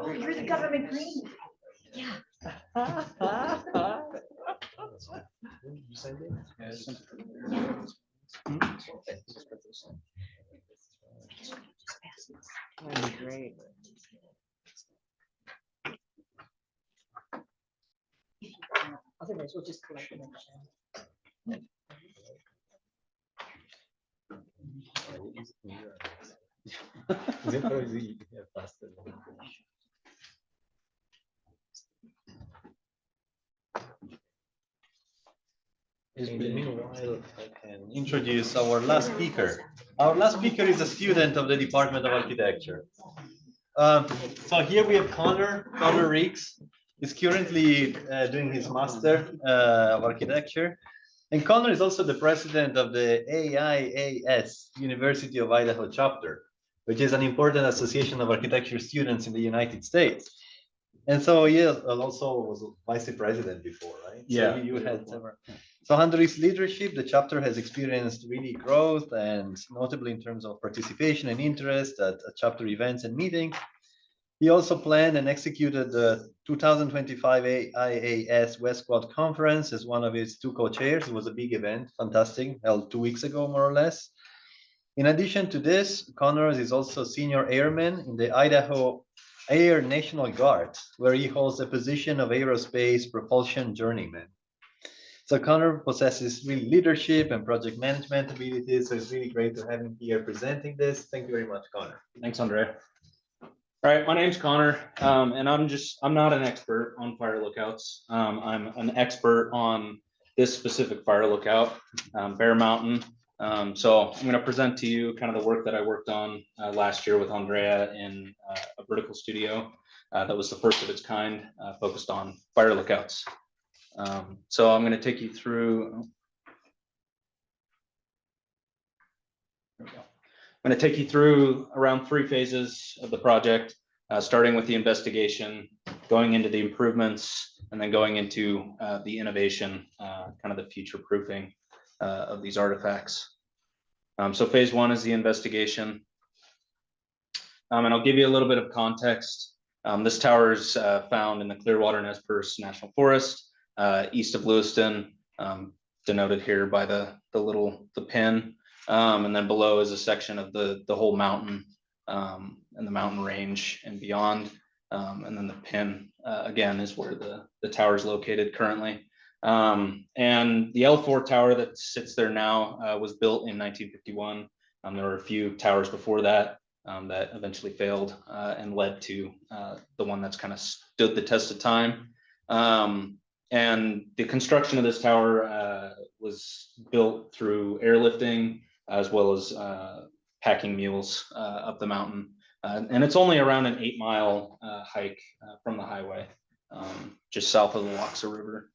Oh, you're the government green. Yeah. You signed it? Yes. That'd be great. Otherwise, we'll just collect them. Meanwhile, I can introduce our last speaker. Our last speaker is a student of the Department of Architecture. So here we have Connor Riggs. He's currently doing his Master of Architecture. And Connor is also the president of the AIAS University of Idaho chapter, which is an important association of architecture students in the United States. And so he also was vice president before, right? Yeah. So you had several. So under his leadership, the chapter has experienced really growth, and notably in terms of participation and interest at chapter events and meetings. He also planned and executed the 2025 AIAS West Quad Conference as one of his two co-chairs. It was a big event, fantastic, held 2 weeks ago, more or less. In addition to this, Connor is also senior airman in the Idaho Air National Guard, where he holds the position of aerospace propulsion journeyman. So Connor possesses real leadership and project management abilities. So it's really great to have him here presenting this. Thank you very much, Connor. Thanks, Andre. All right, my name's Connor, and I'm not an expert on fire lookouts. I'm an expert on this specific fire lookout, Bear Mountain. So I'm going to present to you kind of the work that I worked on last year with Andrea in a vertical studio that was the first of its kind, focused on fire lookouts. So I'm going to take you through. There we go. I'm going to take you through around 3 phases of the project, starting with the investigation, going into the improvements, and then going into the innovation, kind of the future proofing of these artifacts. So phase 1 is the investigation. And I'll give you a little bit of context. This tower is found in the Clearwater Nez Perce National Forest, east of Lewiston, denoted here by the pin. And then below is a section of the whole mountain and the mountain range and beyond. And then the pin, again, is where the tower is located currently. And the L4 tower that sits there now was built in 1951. There were a few towers before that that eventually failed and led to the one that's kind of stood the test of time. And the construction of this tower was built through airlifting as well as packing mules up the mountain. And it's only around an 8-mile hike from the highway, just south of the Loxa River.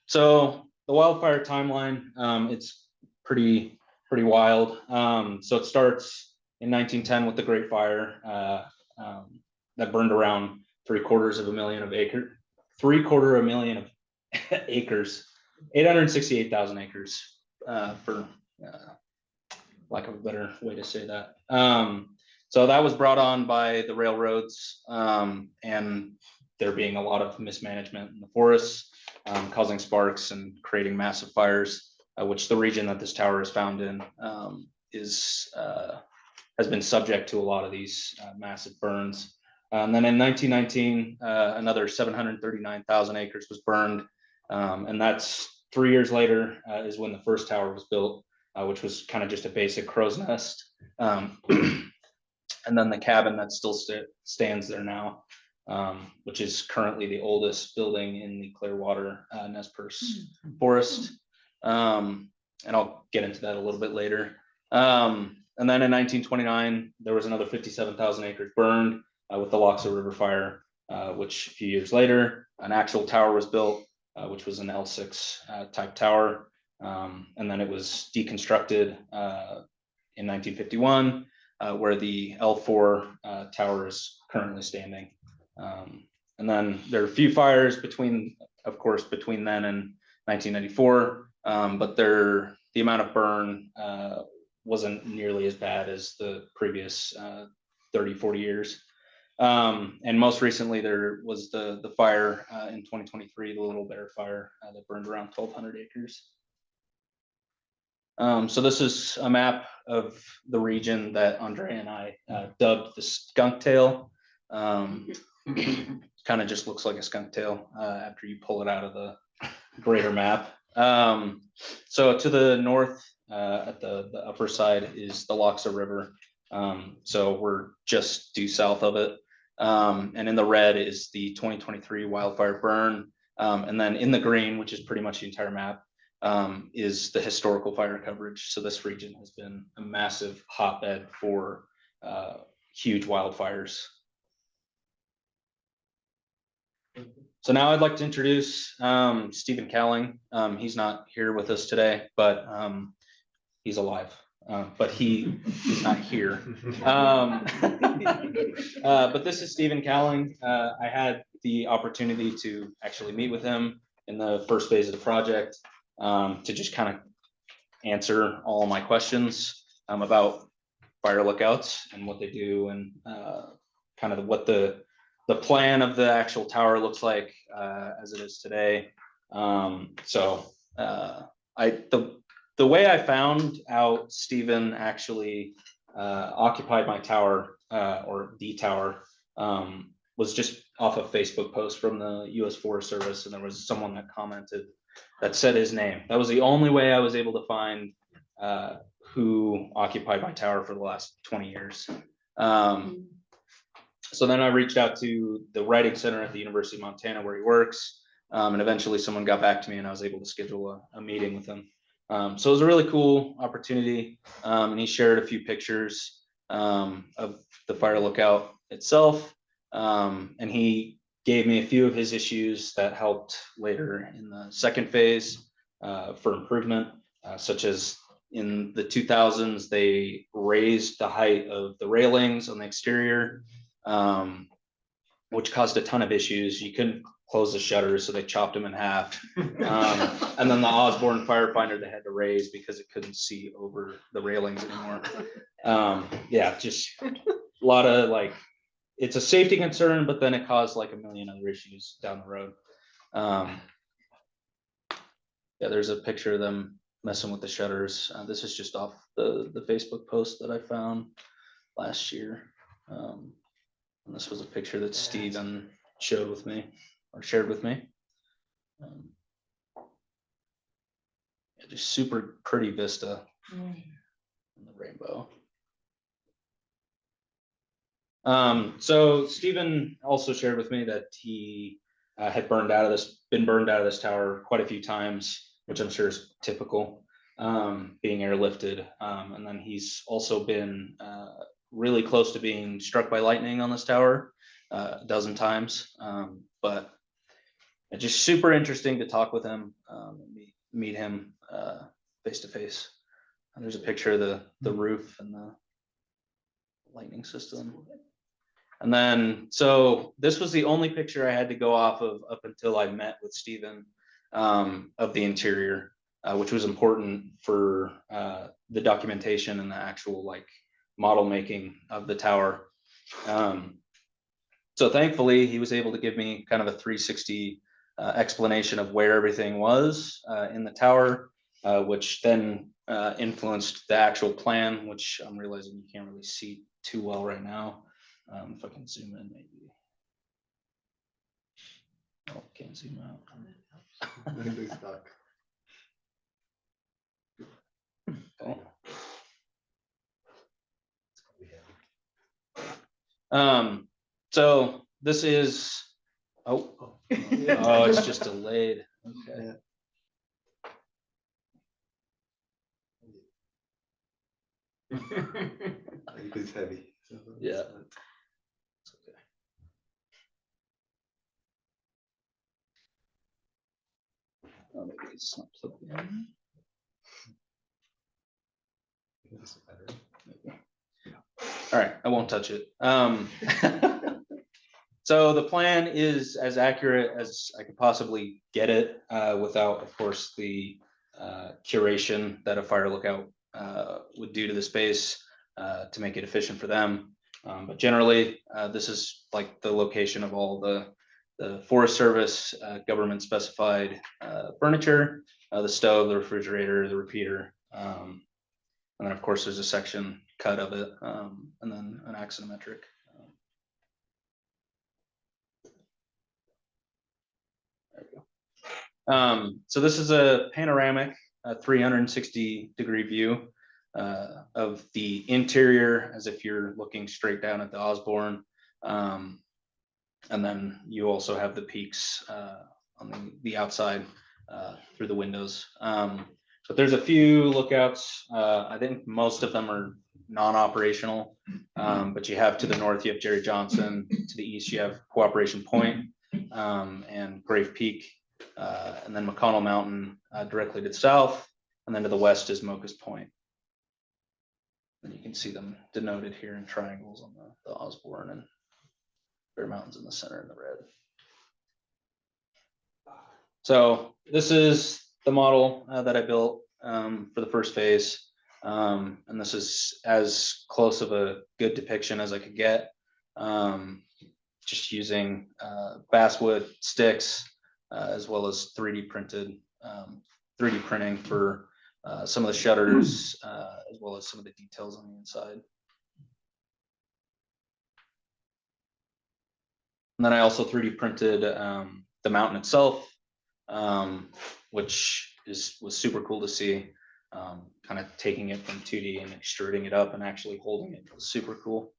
So the wildfire timeline, it's pretty wild. So it starts in 1910 with the Great Fire that burned around 750,000 of acres. 750,000 of acres, 868,000 acres, for lack of a better way to say that. So that was brought on by the railroads, and there being a lot of mismanagement in the forests, causing sparks and creating massive fires, which the region that this tower is found in has been subject to a lot of these massive burns. And then in 1919, another 739,000 acres was burned. And that's 3 years later is when the first tower was built, which was kind of just a basic crow's nest. And then the cabin that still stands there now, which is currently the oldest building in the Clearwater Nez Perce forest. And I'll get into that a little bit later. And then in 1929, there was another 57,000 acres burned with the Loxa River fire, which a few years later, an actual tower was built, which was an L6 type tower. And then it was deconstructed in 1951, where the L4 tower is currently standing. And then there are a few fires between then and 1994, but the amount of burn wasn't nearly as bad as the previous 30, 40 years. And most recently, there was the fire in 2023, the Little Bear Fire that burned around 1,200 acres. So this is a map of the region that Andre and I dubbed the skunk tail. Kind of just looks like a skunk tail after you pull it out of the greater map. So to the north at the upper side is the Loxa River. So we're just due south of it. And in the red is the 2023 wildfire burn. And then in the green, which is pretty much the entire map, is the historical fire coverage. So this region has been a massive hotbed for huge wildfires. So now I'd like to introduce Steven Kalling. He's not here with us today, but he's alive. But he's not here. But this is Steven Kalling. I had the opportunity to actually meet with him in the first phase of the project to just kind of answer all my questions about fire lookouts and what they do and kind of what the plan of the actual tower looks like as it is today. The way I found out Steven actually occupied my tower or the tower was just off a Facebook post from the US Forest Service, and there was someone that commented that said his name. That was the only way I was able to find who occupied my tower for the last 20 years. So then I reached out to the writing center at the University of Montana where he works, and eventually someone got back to me and I was able to schedule a meeting with him. So it was a really cool opportunity, and he shared a few pictures of the fire lookout itself, and he gave me a few of his issues that helped later in the second phase for improvement, such as in the 2000s, they raised the height of the railings on the exterior, which caused a ton of issues. You couldn't close the shutters, so they chopped them in half. And then the Osborne firefinder they had to raise because it couldn't see over the railings anymore. Yeah, just a lot of like, it's a safety concern, but then it caused like a million other issues down the road. Yeah, there's a picture of them messing with the shutters. This is just off the Facebook post that I found last year. And this was a picture that Steven showed with me or shared with me. Yeah, just super pretty vista in the rainbow. So Steven also shared with me that he had been burned out of this tower quite a few times, which I'm sure is typical, being airlifted. And then he's also been really close to being struck by lightning on this tower a dozen times. But it's just super interesting to talk with him, meet him face to face. And there's a picture of the roof and the lightning system. And then, so this was the only picture I had to go off of up until I met with Steven of the interior, which was important for the documentation and the actual like model making of the tower. So thankfully he was able to give me kind of a 360 explanation of where everything was in the tower, which then influenced the actual plan, which I'm realizing you can't really see too well right now. If I can zoom in, maybe. Oh, can't zoom out. Okay. So this is, oh, it's just delayed. Okay. It's heavy. Yeah. It's okay. Oh, maybe it's not plugged in. All right, I won't touch it. So the plan is as accurate as I could possibly get it without, of course, the curation that a fire lookout would do to the space to make it efficient for them. But generally, this is like the location of all the Forest Service government specified furniture, the stove, the refrigerator, the repeater, and then of course there's a section cut of it, and then an axonometric. There we go. So this is a panoramic 360-degree view of the interior, as if you're looking straight down at the Osborne. And then you also have the peaks on the outside through the windows. But there's a few lookouts. I think most of them are non-operational, but you have to the north, you have Jerry Johnson. To the east, you have Cooperation Point and Grave Peak, and then McConnell Mountain directly to the south, and then to the west is Mocha's Point. And you can see them denoted here in triangles on the Osborne, and Bear Mountain's in the center in the red. So this is the model that I built for the first phase. And this is as close of a good depiction as I could get. Just using basswood sticks, as well as 3D printing for some of the shutters, as well as some of the details on the inside. And then I also 3D printed the mountain itself, which was super cool to see. Kind of taking it from 2D and extruding it up and actually holding it was super cool.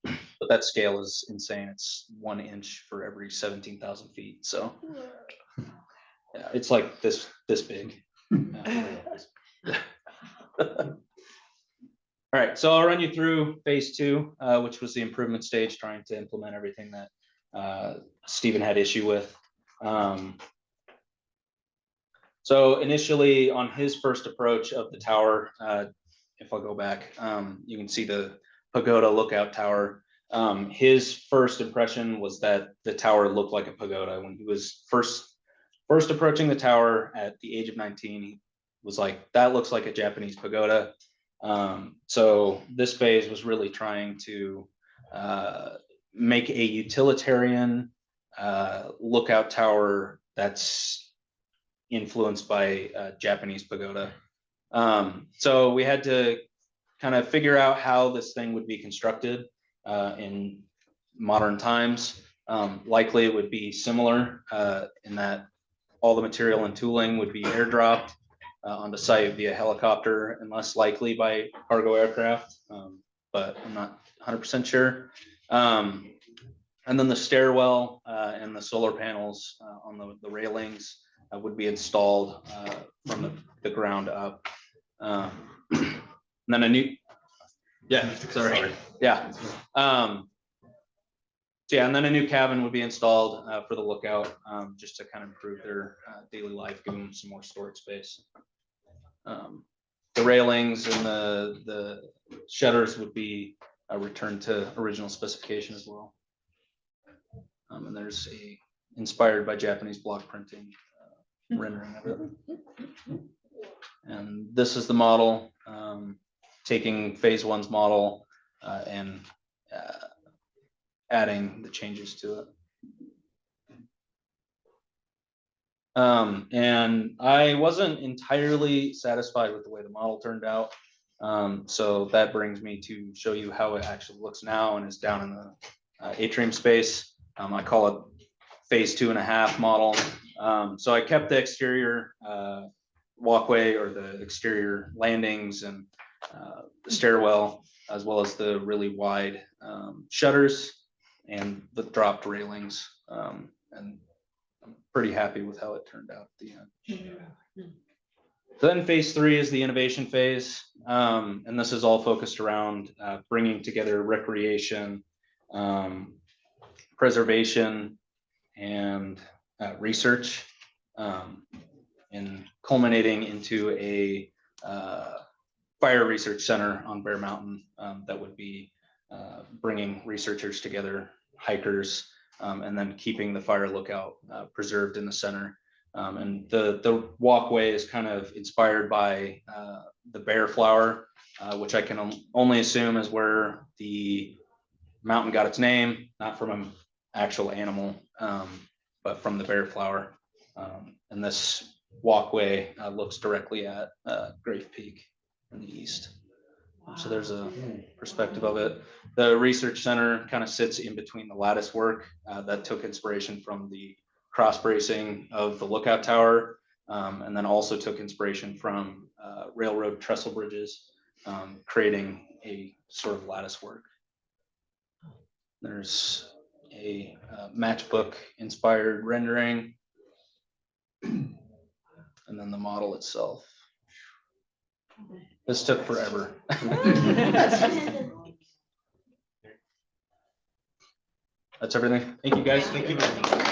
But that scale is insane. It's 1 inch for every 17,000 feet. So yeah, it's like this big. All right, so I'll run you through phase 2, which was the improvement stage, trying to implement everything that Steven had issue with. So initially on his first approach of the tower, if I go back, you can see the Pagoda lookout tower. His first impression was that the tower looked like a pagoda. When he was first approaching the tower at the age of 19, he was like, that looks like a Japanese pagoda. So this phase was really trying to make a utilitarian lookout tower that's influenced by Japanese pagoda. So we had to kind of figure out how this thing would be constructed in modern times. Likely it would be similar in that all the material and tooling would be airdropped onto site via helicopter, and less likely by cargo aircraft, but I'm not 100% sure. And then the stairwell and the solar panels on the railings would be installed from the ground up. And then a new, sorry. Yeah. So yeah, and then a new cabin would be installed for the lookout, just to kind of improve their daily life, give them some more storage space. The railings and the shutters would be returned to original specification as well. And there's inspired by Japanese block printing rendering of it. And this is the model, taking phase 1's model and adding the changes to it. And I wasn't entirely satisfied with the way the model turned out. So that brings me to show you how it actually looks now and is down in the atrium space. I call it phase 2.5 model. So I kept the exterior walkway or the exterior landings and the stairwell, as well as the really wide shutters and the dropped railings. And I'm pretty happy with how it turned out at the end. So then phase 3 is the innovation phase. And this is all focused around bringing together recreation, preservation, and research, and culminating into a fire research center on Bear Mountain that would be bringing researchers together, hikers, and then keeping the fire lookout preserved in the center. And the walkway is kind of inspired by the bear flower, which I can only assume is where the mountain got its name, not from an actual animal, but from the bear flower. And this walkway looks directly at Grave Peak in the east. So there's a perspective of it. The research center kind of sits in between the lattice work that took inspiration from the cross bracing of the lookout tower, and then also took inspiration from railroad trestle bridges, creating a sort of lattice work. There's a matchbook inspired rendering, and then the model itself. This took forever. That's everything. Thank you, guys. Thank you very much.